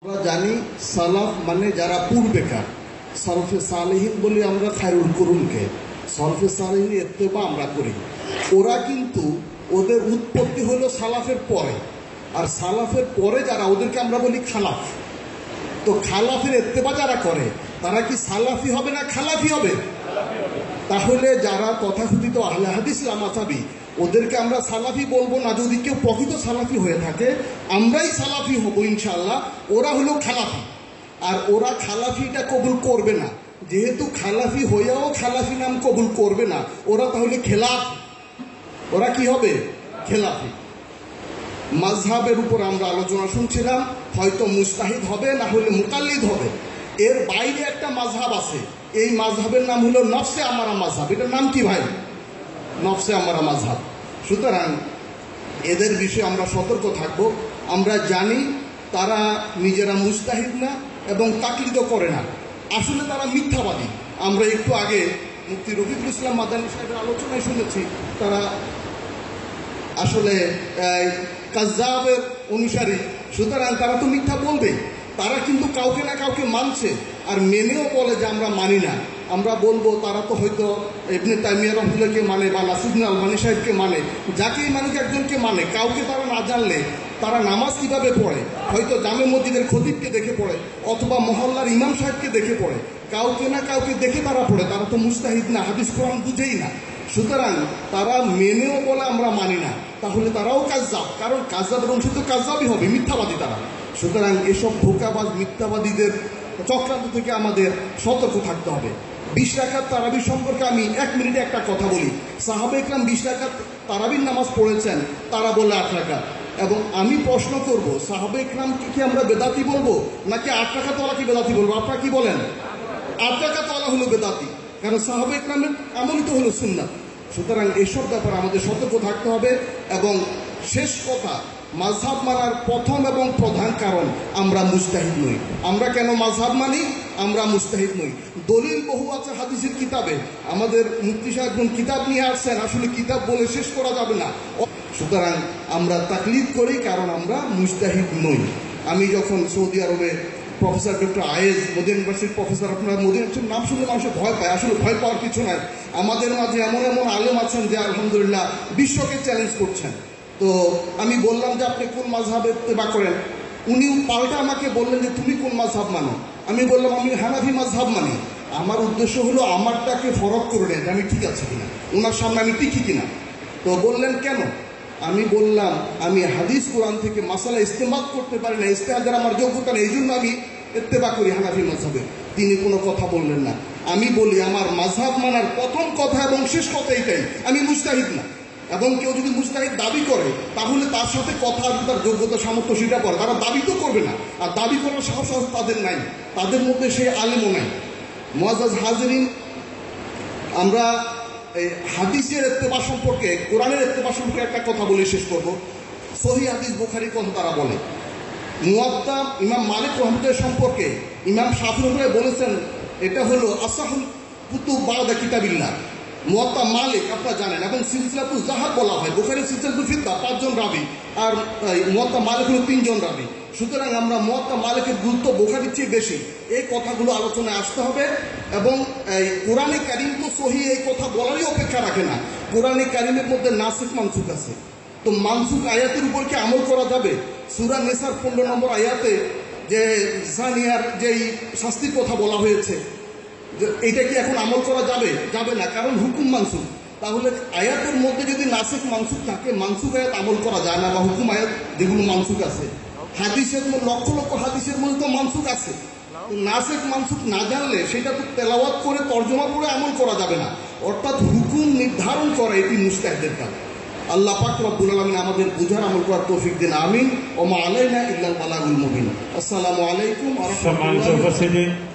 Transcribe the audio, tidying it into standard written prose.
আমরা জানি সালাফ মানে যারা পূর্বেকার, সলফে সালেহিন বলি আমরা খায়রুল কুরুনকে, সলফে সালেহিন ইত্তেবা আমরা করি। ওরা কিন্তু ওদের উৎপত্তি হলো সালাফের পরে, আর সালাফের পরে যারা ওদেরকে আমরা বলি খালাফ। তো খালাফের ইত্তেবা যারা করে তারা কি সালাফি হবে না খালাফি হবে? তাহলে যারা তথাকথিত আহলে হাদিস লামাতাবি ওদেরকে আমরা সালাফি বলবো না। যদি কেউ প্রকৃত সালাফি হয়ে থাকে আমরাই সালাফি হব ইনশাআল্লাহ। ওরা হলো খালাফি, আর ওরা খালাফিটা কবুল করবে না। যেহেতু খালাফি হইয়াও খালাফি নাম কবুল করবে না, ওরা তাহলে খেলাফ। ওরা কি হবে? খেলাফি। মাযহাবের উপর আমরা আলোচনা শুনছিলাম, হয়তো মুস্তাহিদ হবে না হলে মুকাল্লিদ হবে। এর বাইরে একটা মাযহাব আছে, এই মাযহাবের নাম হলো নফসে আমারা মাযহাব। এটার নাম কি ভাই? নফসে আমারা মাযহাব। সুতরাং এদের বিষয়ে আমরা সতর্ক থাকব। আমরা জানি তারা নিজেরা মুস্তাহিদ না এবং তাকলিদও করে না, আসলে তারা মিথ্যাবাদী। আমরা একটু আগে মুফতি রফিকুল ইসলাম মাদানী সাহেবের আলোচনায় শুনেছি তারা আসলে কাজ্জাবের অনুসারী। সুতরাং তারা তো মিথ্যা বলবে। তারা কিন্তু কাউকে না কাউকে মানছে, আর মেনেও বলে যে আমরা মানি না। আমরা বলবো তারা তো হয়তো ইবনে তাইমিয়া রহমাতুল্লাহকে মানে বা নাসিরুদ্দিন আলবানী সাহেবকে মানে, যাকেই মানুষ একজনকে মানে। কাউকে তারা না জানলে তারা নামাজ কিভাবে পড়ে? হয়তো জামে মসজিদের খতিবকে দেখে পড়ে, অথবা মহল্লার ইমাম সাহেবকে দেখে পড়ে। কাউকে না কাউকে দেখে তারা পড়ে। তারা তো মুস্তাহিদ না, হাদিস কোরআন বুঝেই না। সুতরাং তারা মেনেও বলে আমরা মানি না, তাহলে তারাও কাজ্জাব। কারণ কাজ্জাবের অংশ তো কাজ্জাবই হবে, মিথ্যাবাদী তারা। সুতরাং এসব ধোঁকাবাজ মিথ্যাবাদীদের চক্রান্ত থেকে আমাদের সতর্ক থাকতে হবে। 20 রাকাত তারাবি সম্পর্কে আমি 1 মিনিটে একটা কথা বলি। সাহাবা ইকরাম 20 রাকাত তারাবির নামাজ পড়েছেন, তারা বলে 8 রাকাত। এবং আমি প্রশ্ন করব, সাহাবা ইকরামকে কি আমরা বেদাতি বলবো নাকি 8 রাকাতওয়ালাকে বেদাতি বলবো? আপনারা কি বলেন? 8 রাকাতওয়ালা হলো বেদাতি, কারণ সাহাবা ইকরামের আমলই তো হলো সুন্নাত। সুতরাং এসব ব্যাপারে আমাদের সতর্ক থাকতে হবে। এবং শেষ কথা, মাযহাব মানার প্রথম এবং প্রধান কারণ আমরা মুস্তাহিদ নই। আমরা কেন মাযহাব মানি? আমরা মুস্তাহিদ নই। দলিল বহু আছে হাদিসের কিতাবে। আমাদের মুফতি সাহেব কিতাব নিয়ে আসছেন, আসলে কিতাব বলে শেষ করা যাবে না। সুতরাং আমরা তাকলিদ করি কারণ আমরা মুস্তাহিদ নই। আমি যখন সৌদি আরবে প্রফেসর ডক্টর আয়েজ, মদিনা ইউনিভার্সিটির প্রফেসর, আপনার মদিনা ইউনিভার্সিটির নাম শুনলে মানুষ ভয় পায়। আসলে ভয় পাওয়ার কিছু নাই। আমাদের মাঝে এমন এমন আলেম আছেন যে আলহামদুলিল্লাহ বিশ্বকে চ্যালেঞ্জ করছেন। তো আমি বললাম যে আপনি কোন মাযহাবে ইত্তেবা করেন? উনি পাল্টা আমাকে বললেন যে তুমি কোন মাযহাব মানো? আমি বললাম আমি হানাফি মাযহাব মানি। আমার উদ্দেশ্য হলো আমারটাকে ফরক করে নেন যে আমি ঠিক আছে কিনা, ওনার সামনে আমি টিকি কিনা। তো বললেন কেন? আমি বললাম আমি হাদিস কোরআন থেকে মাসালা ইস্তেমাদ করতে পারি না, ইস্তেহাদের আমার যোগ্যতা নেই, এই জন্য আমি ইত্তেবা করি হানাফি মাযহাবে। তিনি কোনো কথা বললেন না। আমি বলি আমার মাযহাব মানার প্রথম কথা এবং শেষ কথা এটাই, আমি মুস্তাহিদ না। এবং কেউ যদি মুস্তাহিদ দাবি করে তাহলে তার সাথে কথা, তার যোগ্যতা সামর্থ্য সেটা পড়ে। তারা দাবি তো করবে না, আর দাবি করার সাহস তাদের নাই, তাদের মধ্যে সেই আলেমও নাই। মুআজ্জাজ হাজিরিন, আমরা এই হাদিসের ইত্তেবা সম্পর্কে, কোরআনের ইত্তেবা সম্পর্কে একটা কথা বলে শেষ করব। সহিহ হাদিস বুখারীর কথা তারা বলে। মুওয়াত্তা ইমাম মালিক রহমতুল্লাহ সম্পর্কে ইমাম শাফিঈ রহমাতুল্লাহ বলেছেন এটা হলো আসাহুল কুতুব বা'দা কিতাবিল্লাহ। মুওয়াত্তা মালিক আপনারা জানেন, এবং সিলসিলাতুল যাহাব বলা হয়। বুখারীর সিলসিলাতুল ফিত্তা 5 জন রাবী, আর মুওয়াত্তা মালিক হলো 3 জন রাবী। সুতরাং আমরা মুওয়াত্তা মালিকের গুরুত্ব বুখারীর চেয়ে বেশি, এই কথাগুলো আলোচনায় আসতে হবে। এবং কোরআনে কারীম তো সহিহ, এই কথা বলারই অপেক্ষা রাখে না। কোরআনে কারীমের মধ্যে নাসিখ মানসুখ আছে। তো মানসুখ আয়াতের উপর কি আমল করা যাবে? সূরা নিসার 15 নম্বর আয়াতে যে জানিয়ার যেই শাস্তির কথা বলা হয়েছে, এইটা কি এখন আমল করা যাবে? যাবে না, কারণ হুকুম মানসুখ। তাহলে আয়াতের মধ্যে যদি নাসিখ মানসুখ থাকে, মানসুখ আয়াত আমল করা যায় না, বা হুকুম আয়াত যেগুলো মানসুখ আছে। হাদিসের লক্ষ লক্ষ হাদিসের মধ্যে তো মানসুখ আছে। নাসিখ মানসুখ না জানলে সেটা তো তেলাওয়াত করে তর্জমা করে আমল করা যাবে না। অর্থাৎ হুকুম নির্ধারণ করা এটি মুস্তাহিদের কাজ। আল্লাহ পাক রব্বুল আলামিন আমাদের বুঝার আমল করার তৌফিক দিন, আমিন। ওয়া মা আলাইনা ইল্লাল বালাগুল মুবিন। আসসালামু আলাইকুম ওয়া রাহমাতুল্লাহি ওয়া বারাকাতুহু।